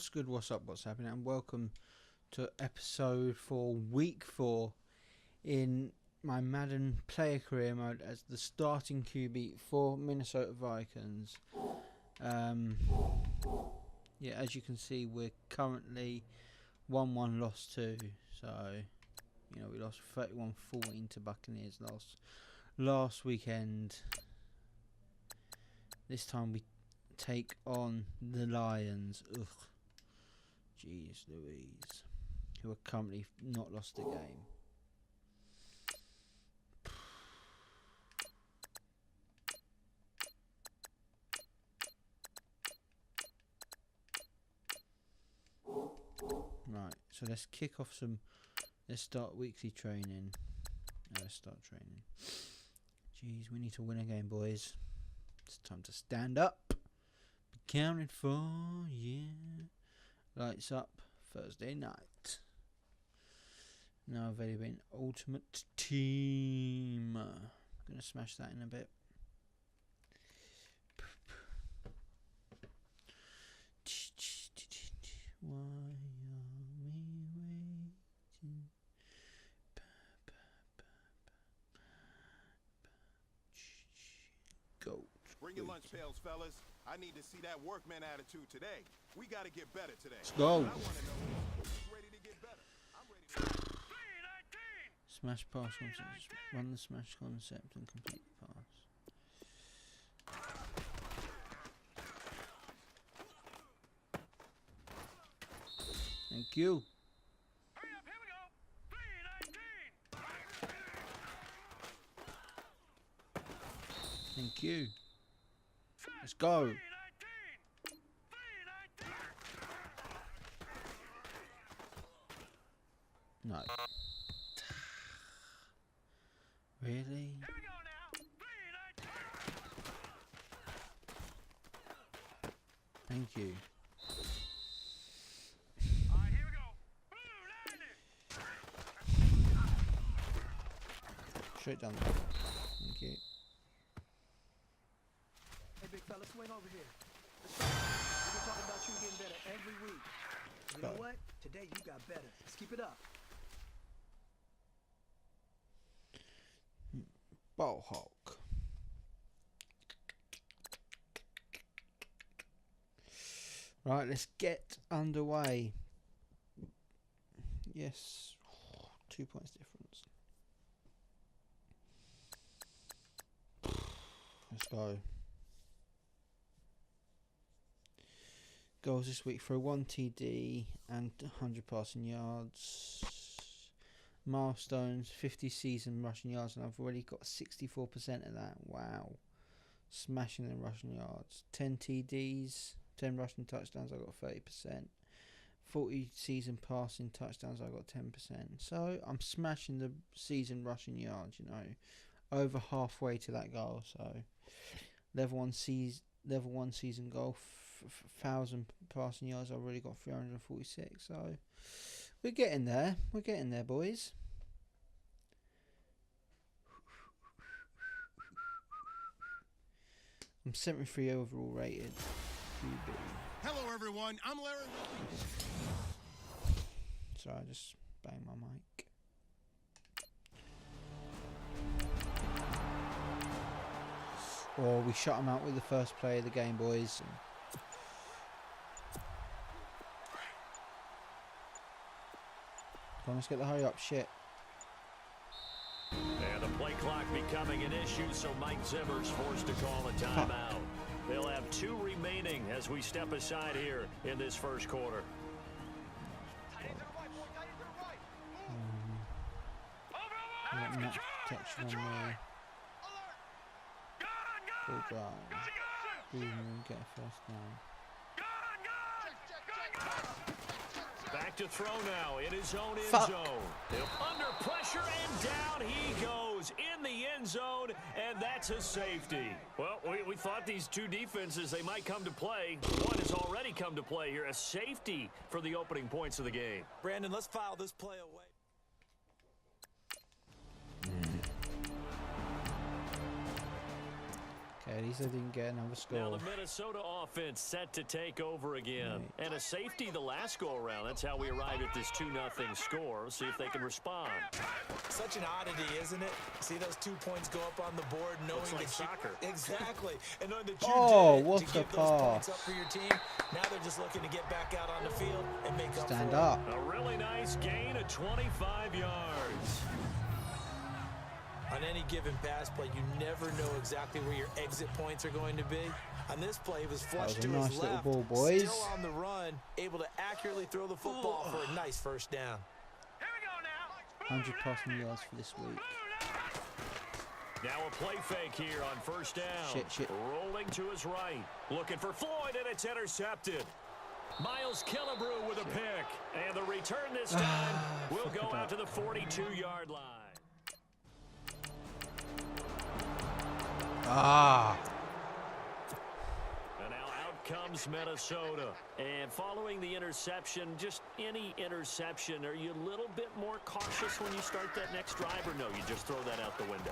What's good, what's up, what's happening, and welcome to episode 4, week 4 in my Madden player career mode as the starting QB for Minnesota Vikings. Yeah, as you can see, we're currently 1-1, lost 2, so you know we lost 31-14 to Buccaneers last weekend. This time we take on the Lions. Ugh. Jeez Louise. Who are currently not lost a game. Right, so let's kick off some. Let's start weekly training. Let's start training. Jeez, we need to win a game, boys. It's time to stand up. Be counted for, yeah. Lights up Thursday night. Now available in Ultimate Team. Gonna smash that in a bit. Why are we waiting? Go. Bring your lunch pails, fellas. I need to see that workman attitude today. We got to get better today. Let's go. I want to know who's ready to get better. I'm ready to Smash pass concept. Run the smash concept and complete the pass. Thank you. Hurry up, here we go. 319. Thank you. Let's go. 319. No. Really? Here we go now. 319. Thank you. All right, here we go. Straight down there. Thank you. Hey, big fella, swing over here. Let's go. We've been talking about you getting better every week. You know what? Today you got better. Let's keep it up. Ball Hawk. Right, let's get underway. Yes. 2 points difference. Let's go. Goals this week for a 1 TD and 100 passing yards. Milestones, 50 season rushing yards, and I've already got 64% of that. Wow. Smashing in rushing yards. 10 TDs, 10 rushing touchdowns, I got 30%. 40 season passing touchdowns, I got 10%. So I'm smashing the season rushing yards, you know. Over halfway to that goal. So level 1 season goal, 1,000 passing yards, I've already got 346. So we're getting there. We're getting there, boys. I'm 73 overall rated. QB. Hello, everyone. I'm Larry. Sorry, I just banged my mic. Or we shut them out with the first play of the game, boys. Come on, let's get the hurry up shit. And the play clock becoming an issue, so Mike Zimmer's forced to call a timeout. They'll have 2 remaining as we step aside here in this first quarter. Match protection on me. Full drive. Get a first down. Back to throw now in his own end Fuck. zone. Under pressure and down he goes in the end zone, and that's a safety. Well, we thought these two defenses, they might come to play. One has already come to play here, a safety for the opening points of the game. Brandon, let's file this play away. Okay, at least I didn't get another Now score. the Minnesota offense set to take over again. Right. And a safety the last go-around. That's how we arrive at this 2-0 score. See if they can respond. Such an oddity, isn't it? See those 2 points go up on the board, knowing Looks like that soccer. Exactly, and knowing that you Oh, did it what to a give those points pass. up for your team. Now they're just looking to get back out on the field and make up Stand for up. A really nice gain of 25 yards. On any given pass play, you never know exactly where your exit points are going to be. On this play, he was flushed was a to nice his little left, ball, boys. still on the run, able to accurately throw the football for a nice first down. Here we go now. 100 passing yards for this week. Now a play fake here on first down. Shit. Rolling to his right. Looking for Floyd, and it's intercepted. Miles Killebrew with a pick. And the return this time will go out to the 42-yard line. Ah. And now out comes Minnesota. And following the interception, just any interception, are you a little bit more cautious when you start that next drive, or no, you just throw that out the window?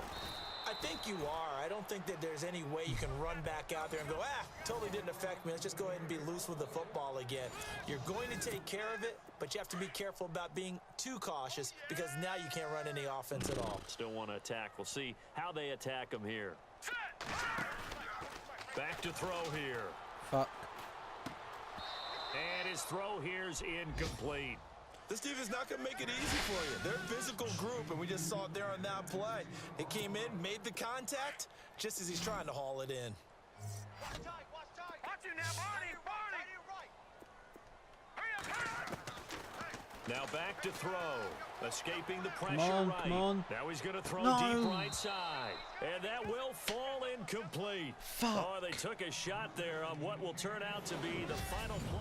I think you are. I don't think that there's any way you can run back out there and go, totally didn't affect me. Let's just go ahead and be loose with the football again. You're going to take care of it, but you have to be careful about being too cautious because now you can't run any offense at all. Still want to attack. We'll see how they attack him here. Back to throw here. Fuck. And his throw here's incomplete. This defense is not going to make it easy for you. They're a physical group, and we just saw it there on that play. It came in, made the contact, just as he's trying to haul it in. Watch it now, Barney. Hurry up. Now back to throw. Escaping the pressure on, right. come on. Now he's going to throw No. deep right side. And that will fall incomplete. Fuck. Oh, they took a shot there on what will turn out to be the final play.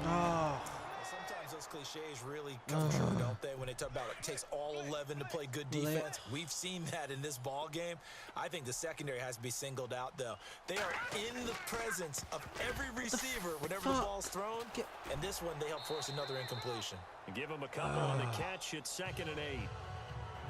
Ah. Sometimes those cliches really come true, don't they? When they talk about it takes all 11 to play good defense. We've seen that in this ball game. I think the secondary has to be singled out, though. They are in the presence of every receiver whenever the ball's thrown. And this one, they help force another incompletion. Give him a couple on the catch. It's 2nd and 8.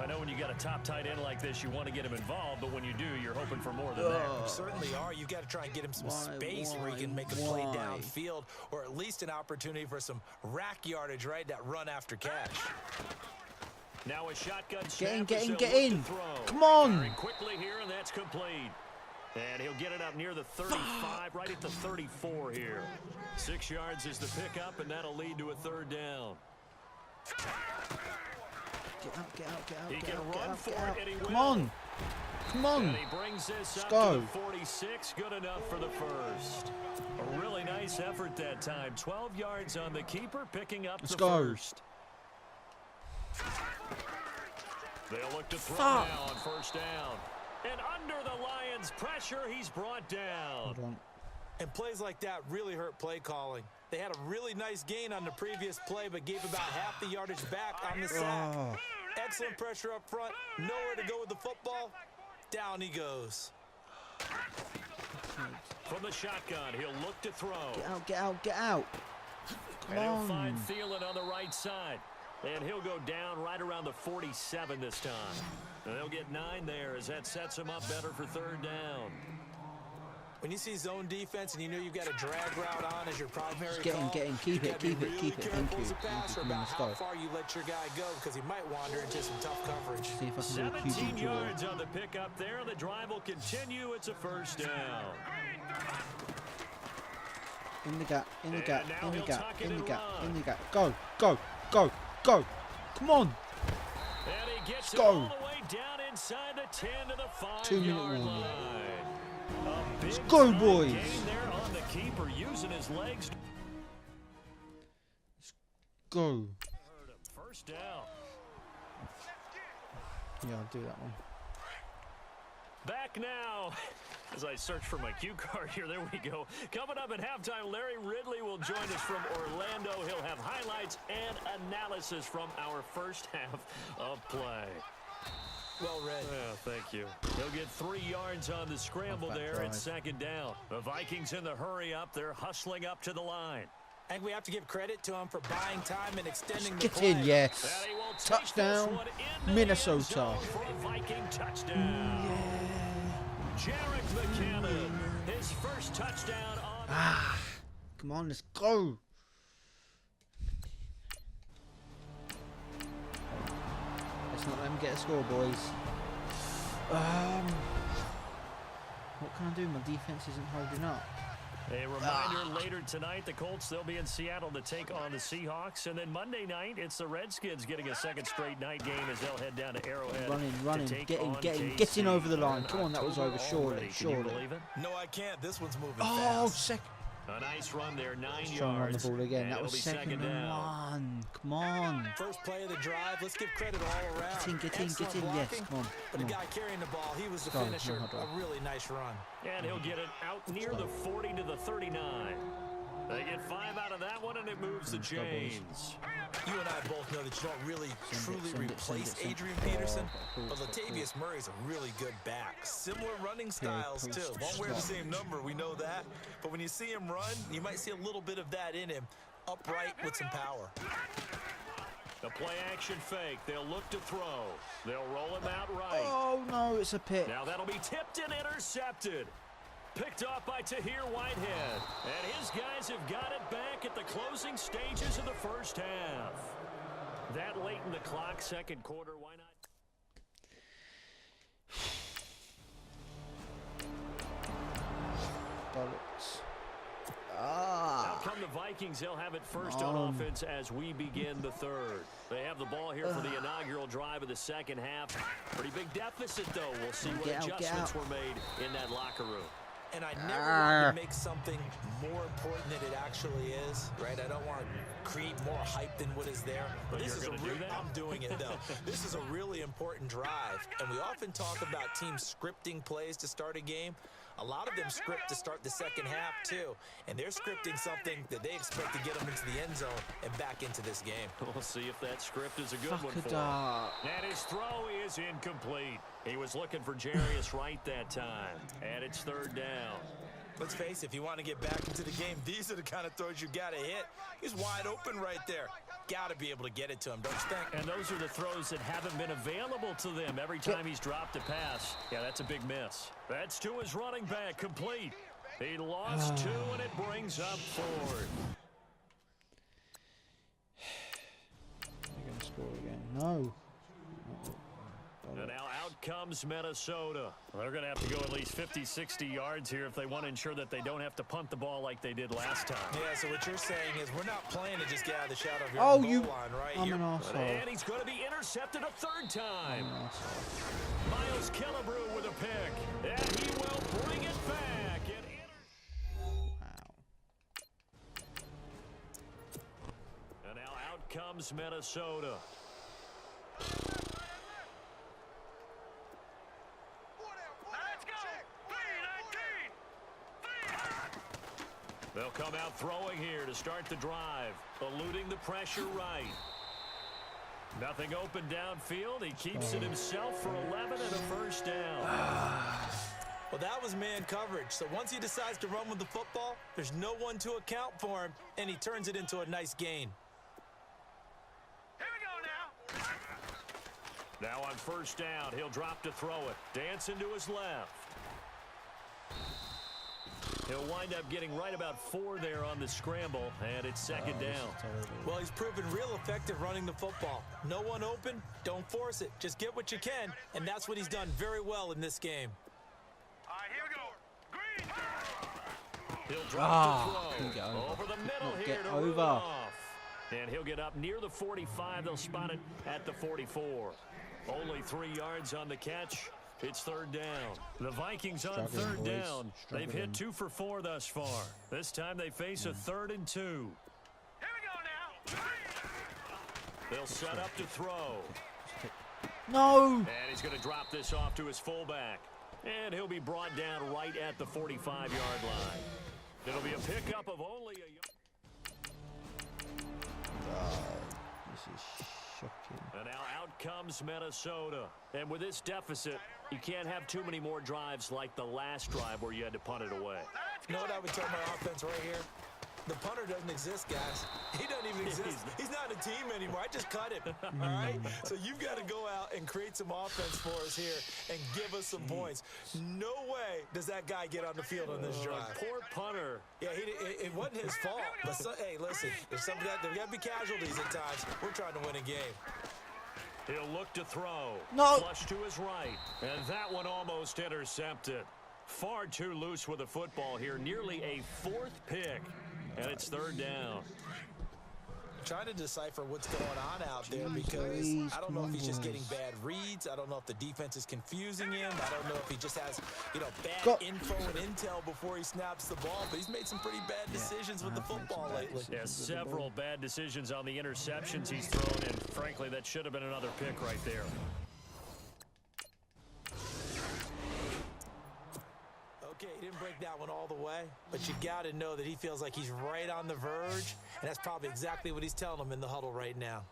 I know when you got a top tight end like this, you want to get him involved, but when you do, you're hoping for more than that. You certainly are. You've got to try and get him some space where he can make a play downfield, or at least an opportunity for some rack yardage, right? That run after catch. Now a shotgun Get in, snap. get as in, he'll get look to in. throw. Come on. Firing quickly here, and that's complete. And he'll get it up near the 35, right at the 34 here. 6 yards is the pickup, and that'll lead to a 3rd down. Get out. He can Get run out. for it, and he Come will. on. Come on. And he brings this up go. to the 46. Good enough for the first. A really nice effort that time. 12 yards on the keeper, picking up the first. They'll look to throw now on first down. And under the Lions' pressure, he's brought down. Hold on. And plays like that really hurt play calling. They had a really nice gain on the previous play, but gave about half the yardage back on the sack. Oh. Excellent pressure up front. Nowhere to go with the football. Down he goes. From the shotgun, he'll look to throw. Get out. Come And he'll on. find Thielen on the right side. And he'll go down right around the 47 this time. And they'll get 9 there as that sets him up better for 3rd down. When you see zone defense and you know you've got a drag route on as your primary Get in, call, get in. Keep you it, gotta be keep it, really keep it. Thank careful you. as a Thank you. passer Come on, about let's how go. far you let your guy go because he might wander into some tough coverage. See if I can do a 17 QB draw. yards on the pickup there. The drive will continue. It's a 1st down. In the gap. And now he'll tuck it and run. In the gap. Go. Come on. And he gets it Go. all the way down inside the 10 to the 2-minute 5-yard warning. line. A big Let's go, time boys. gain there on the keeper, using his legs. Go. First down. Yeah, I'll do that one. Back now. As I search for my cue card here, there we go. Coming up at halftime, Larry Ridley will join us from Orlando. He'll have highlights and analysis from our first half of play. Well read. Yeah, thank you. He'll get 3 yards on the scramble Off that there. drive. It's 2nd down. The Vikings in the hurry up. They're hustling up to the line. And we have to give credit to him for buying time and extending the Get play. in, yes. And he will take this Touchdown, one into the end Minnesota. zone for a Viking touchdown. Jarek McCammon, his first touchdown on Come on, let's go. Let's not let them get a score, boys. What can I do? My defense isn't holding up. A reminder later tonight, the Colts, they'll be in Seattle to take on the Seahawks. And then Monday night, it's the Redskins getting a second straight night game as they'll head down to Arrowhead. Running, to take getting, on getting KC. over the line. Come on, that was over. Surely, Can you surely. believe it? No, I can't. This one's moving Oh, fast. second. A nice run there, 9 Trying to run the yards. ball again. And That it'll was be second and down. 1. Come on. First play of the drive. Let's give credit all around. Get in. Excellent Yes, blocking, come on. But Come the on. guy carrying the ball, he was the Go, finisher. no, hold on. A really nice run. And he'll get it out near the 40 to the 39. They get 5 out of that one, and it moves the chains. You and I both know that you don't really truly send it, replace send it. Adrian Peterson, Oh, but Latavius Murray's a really good back. Similar running styles, post, too. Won't wear the stop. same number, we know that. But when you see him run, you might see a little bit of that in him, upright with some power. The play action fake. They'll look to throw. They'll roll him out right. Oh, no, it's a pick. Now that'll be tipped and intercepted. Picked off by Tahir Whitehead. And his guys have got it back at the closing stages of the first half. That late in the clock, second quarter, why not? Bollocks. Out come the Vikings. They'll have it first on offense as we begin the third. They have the ball here for the inaugural drive of the second half. Pretty big deficit, though. We'll see what adjustments were made in that locker room. And I never want to make something more important than it actually is, right? I don't want to create more hype than what is there. But this you're is gonna do that? I'm doing it, though. This is a really important drive, and we often talk about teams scripting plays to start a game. A lot of them script to start the second half, too. And they're scripting something that they expect to get them into the end zone and back into this game. We'll see if that script is a good one for him. Fuck. And his throw is incomplete. He was looking for Jarius Wright that time. And it's third down. Let's face it, if you want to get back into the game, these are the kind of throws you got to hit. He's wide open right there. Got to be able to get it to him, don't you think? And those are the throws that haven't been available to them every time he's dropped a pass. Yeah, that's a big miss. That's to his running back, complete. He lost 2, and it brings up 4th. They're going to score again. No. And now out comes Minnesota. They're going to have to go at least 50, 60 yards here if they want to ensure that they don't have to punt the ball like they did last time. Yeah, so what you're saying is we're not playing to just get out of the shadow of your Oh, goal you. line, right? I'm You're- an arsehole. And he's going to be intercepted a third time. I'm an arsehole. Miles Killebrew with a pick. And he will bring it back. Wow. And now out comes Minnesota. Let's go. 3-19. They'll come out throwing here to start the drive, eluding the pressure right. Nothing open downfield. He keeps it himself for 11 and a first down. Well, that was man coverage. So once he decides to run with the football, there's no one to account for him, and he turns it into a nice gain. Here we go now. Now on first down, he'll drop to throw it. Dancing to his left. He'll wind up getting right about 4 there on the scramble, and it's second down. Well, he's proven real effective running the football. No one open, don't force it. Just get what you can, and that's what he's done very well in this game. All right, here we go. Green. He'll drop to He'll throw. get over. Over the middle Not here get to run over. off. And he'll get up near the 45. They'll spot it at the 44. Only 3 yards on the catch. It's third down. The Vikings on Struggling, third boys. down. They've Struggling. hit 2 for 4 thus far. This time they face a 3rd and 2. Here we go now. They'll set up to throw. No. And he's going to drop this off to his fullback. And he'll be brought down right at the 45-yard line. It'll be a pickup of only a yard. This is shocking. And now out comes Minnesota. And with this deficit, you can't have too many more drives like the last drive where you had to punt it away. You know what I would tell my offense right here? The punter doesn't exist, guys. He doesn't even exist. He's not a team anymore. I just cut him. All right? So you've got to go out and create some offense for us here and give us some points. No way does that guy get on the field on this drive. Poor punter. Yeah, it wasn't his fault. But hey, listen, there's got to be casualties at times. We're trying to win a game. He'll look to throw. No. Flush to his right. And that one almost intercepted. Far too loose with the football here. Nearly a 4th pick. And it's 3rd down. Trying to decipher what's going on out there because I don't know if he's just getting bad reads. I don't know if the defense is confusing him. I don't know if he just has, bad info and intel before he snaps the ball. But he's made some pretty bad decisions with the football lately. Yeah, several bad decisions on the interceptions he's thrown, and frankly, that should have been another pick right there. Okay, he didn't break that one all the way, but you got to know that he feels like he's right on the verge, and that's probably exactly what he's telling them in the huddle right now.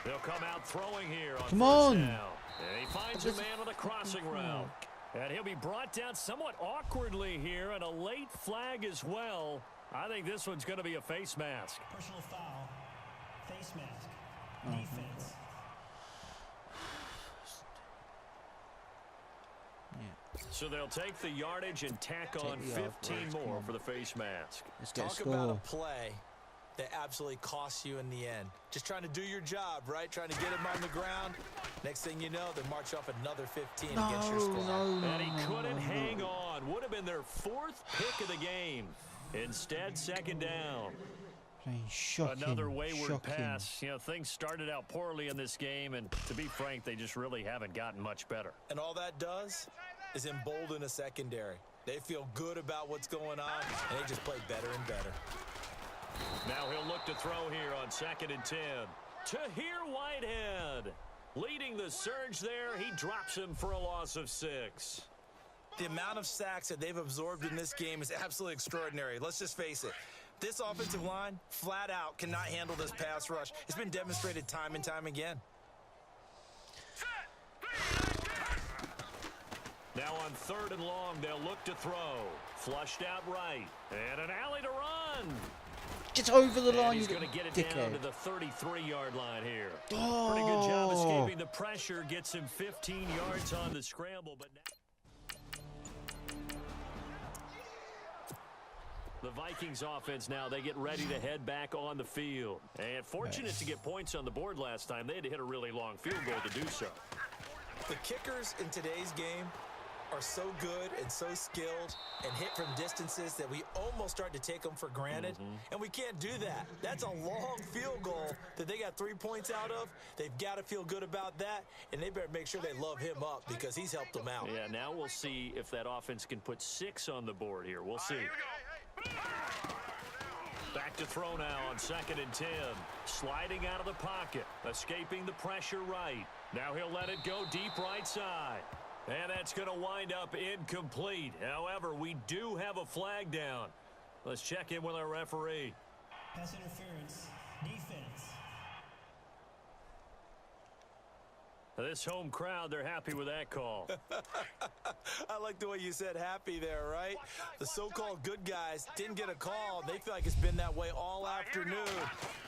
They'll come out throwing here on Come first on. down. And he finds a man on the crossing route. And he'll be brought down somewhat awkwardly here, and a late flag as well. I think this one's going to be a face mask. Personal foul, face mask, defense. So they'll take the yardage and tack on 15 more for the face mask. Let's get a Talk about a score. play that absolutely costs you in the end. Just trying to do your job, right? Trying to get him on the ground. Next thing you know, they march off another 15 against your squad. And he couldn't hang on. Would have been their 4th pick of the game. Instead, 2nd down. Shocking. Another wayward Shocking. pass. Things started out poorly in this game, and to be frank, they just really haven't gotten much better. And all that does is embolden a secondary. They feel good about what's going on, and they just play better and better. Now he'll look to throw here on 2nd and 10. Tahir Whitehead leading the surge there. He drops him for a loss of 6. The amount of sacks that they've absorbed in this game is absolutely extraordinary. Let's just face it. This offensive line, flat out, cannot handle this pass rush. It's been demonstrated time and time again. Now on 3rd and long, they'll look to throw. Flushed out right. And an alley to run. Get over the And line, he's you going to get it dickhead. down to the 33-yard line here. Oh. Pretty good job escaping the pressure. Gets him 15 yards on the scramble. But now the Vikings offense now, they get ready to head back on the field. And fortunate to get points on the board last time. They had to hit a really long field goal to do so. The kickers in today's game are so good and so skilled and hit from distances that we almost start to take them for granted. And we can't do that. That's a long field goal that they got 3 points out of. They've got to feel good about that, and they better make sure they love him up because he's helped them out. Yeah, now we'll see if that offense can put 6 on the board here. We'll see. Back to throw now on 2nd and 10. Sliding out of the pocket. Escaping the pressure right. Now he'll let it go deep right side. And that's going to wind up incomplete. However, we do have a flag down. Let's check in with our referee. Pass interference, defense. This home crowd, they're happy with that call. I like the way you said happy there, right? The so-called good guys didn't get a call. They feel like it's been that way all afternoon.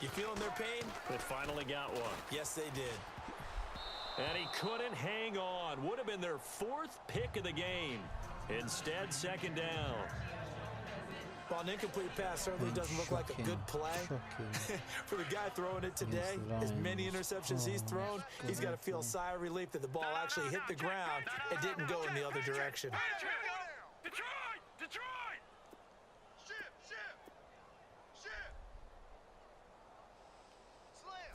You feeling their pain? They finally got one. Yes, they did. And he couldn't hang on. Would have been their 4th pick of the game. Instead, 2nd down. Well, an incomplete pass certainly doesn't look like a good play. For the guy throwing it today, as many interceptions he's thrown, he's got to feel a sigh of relief that the ball actually hit the ground and didn't go in the other direction. Detroit! Detroit! Ship! Slam!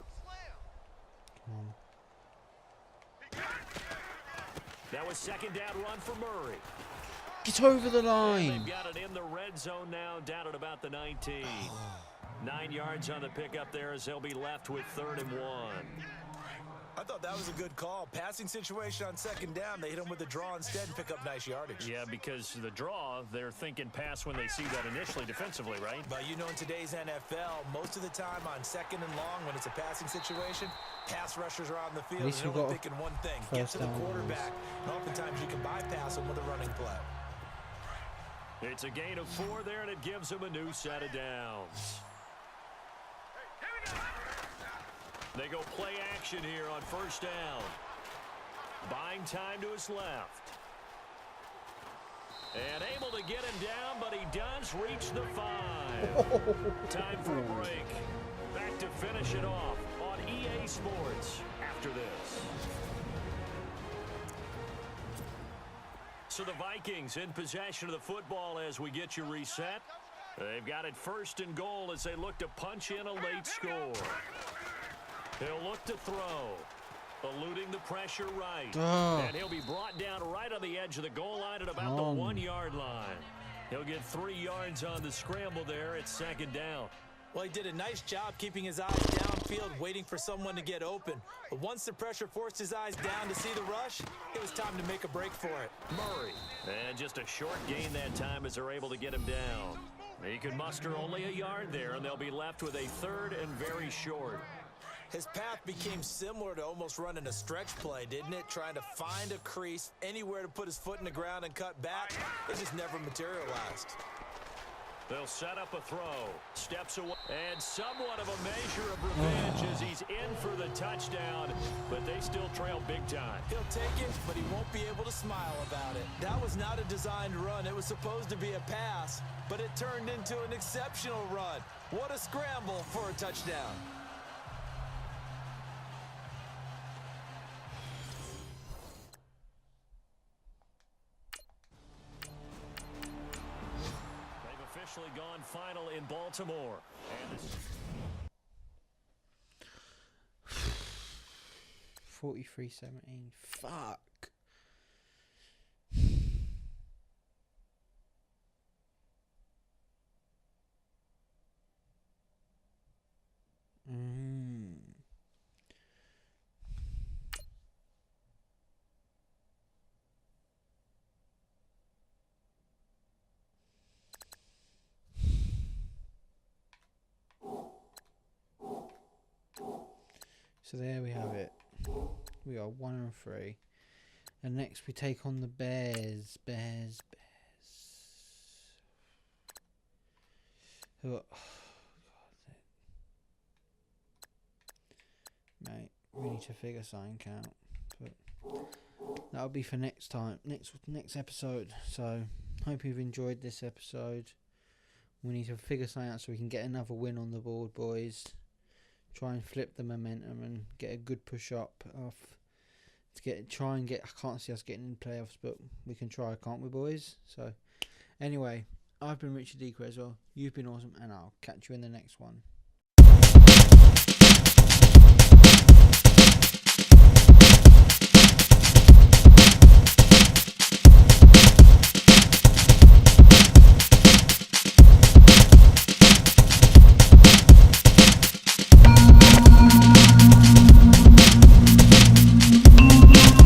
That was 2nd down run for Murray. Get over the And line. they've got it in the red zone now, down at about the 19. 9 yards on the pickup there as they'll be left with 3rd and 1. I thought that was a good call. Passing situation on 2nd down. They hit him with the draw instead and pick up nice yardage. Yeah, because the draw, they're thinking pass when they see that initially defensively, right? But in today's NFL, most of the time on 2nd and long, when it's a passing situation, pass rushers are on the field. least And we they're only got thinking one thing, get first to the down, quarterback. And oftentimes you can bypass them with a running play. It's a gain of 4 there, and it gives them a new set of downs. They go play action here on first down. Buying time to his left. And able to get him down, but he does reach the 5. Time for a break. Back to finish it off on EA Sports after this. So the Vikings in possession of the football as we get you reset. They've got it first and goal as they look to punch in a late score. He'll look to throw. Eluding the pressure right. And he'll be brought down right on the edge of the goal line at about the 1-yard line. He'll get 3 yards on the scramble there at second down. Well, he did a nice job keeping his eyes downfield, waiting for someone to get open. But once the pressure forced his eyes down to see the rush, it was time to make a break for it. Murray. And just a short gain that time as they're able to get him down. He can muster only a yard there, and they'll be left with a 3rd and very short. His path became similar to almost running a stretch play, didn't it? Trying to find a crease, anywhere to put his foot in the ground and cut back. It just never materialized. They'll set up a throw. Steps away. And somewhat of a measure of revenge as he's in for the touchdown, but they still trail big time. He'll take it, but he won't be able to smile about it. That was not a designed run. It was supposed to be a pass, but it turned into an exceptional run. What a scramble for a touchdown. Gone final in Baltimore. And 43-17. Fuck. So there we have it. We are 1-3. And next we take on the Bears. Who are, mate, we need to figure something out. But that'll be for next time. Next episode. So hope you've enjoyed this episode. We need to figure something out so we can get another win on the board, boys. Try and flip the momentum and get a good push up off. I can't see us getting in playoffs, but we can try, can't we, boys? So, anyway, I've been Richard D. Creswell. You've been awesome, and I'll catch you in the next one.